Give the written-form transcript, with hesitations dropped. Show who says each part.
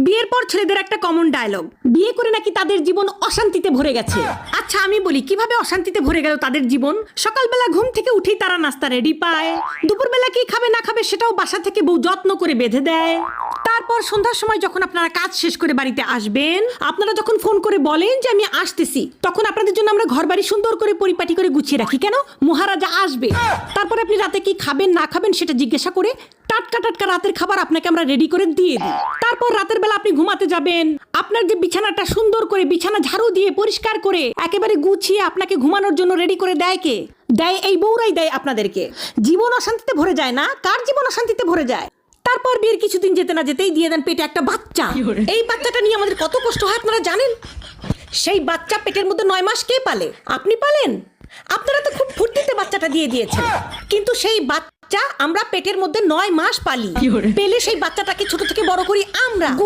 Speaker 1: বিয়ের পর ছেলেদের একটা কমন ডায়লগ, বিয়ে করে নাকি তাদের জীবন অশান্তিতে ভরে গেছে। আচ্ছা আমি বলি, কিভাবে অশান্তিতে ভরে গেল তাদের জীবন? সকালবেলা ঘুম থেকে উঠেই তারা নাস্তা রেডি পায়, দুপুরবেলা কি খাবে না খাবে সেটাও বাসা থেকে বউ যত্ন করে বেঁধে দেয়। তারপর সন্ধ্যার সময় যখন আপনারা কাজ শেষ করে বাড়িতে আসবেন, আপনারা যখন ফোন করে বলেন যে আমি আসতেছি, তখন আপনাদের জন্য আমরা ঘর বাড়ি সুন্দর করে পরিপাটি করে গুছিয়ে রাখি। কেন? মহারাজা আসবে। তারপরে আপনি রাতে কি খাবেন না খাবেন সেটা জিজ্ঞাসা করে টাটকা টাটকা রাতের খাবার আপনাকে আমরা রেডি করে দিয়ে দিই। তারপর রাতের বেলা আপনি ঘুমাতে যাবেন, আপনার যে বিছানাটা সুন্দর করে বিছানা ঝাড়ু দিয়ে পরিষ্কার করে একেবারে গুছিয়ে আপনাকে ঘুমানোর জন্য রেডি করে দেয় কে? দেয় এই বউরাই দেয় আপনাদেরকে। জীবন অশান্তিতে ভরে যায় না? কার জীবন অশান্তিতে ভরে যায়? তারপর বিয়ের কিছুদিন যেতে না যেতেই দিয়ে দেন পেটে একটা বাচ্চা। এই বাচ্চাটা নিয়ে আমাদের কত কষ্ট হয় আপনারা জানেন? সেই বাচ্চা পেটের মধ্যে 9 মাস কে পালে? আপনি পালেন? আপনারা তো খুব ফুর্তিতে বাচ্চাটা দিয়ে দিয়েছেন, কিন্তু সেই বাচ্চা আমরা পেটের মধ্যে 9 মাস পালি। পেলে সেই বাচ্চাটাকে ছোট থেকে বড় করি আমরা।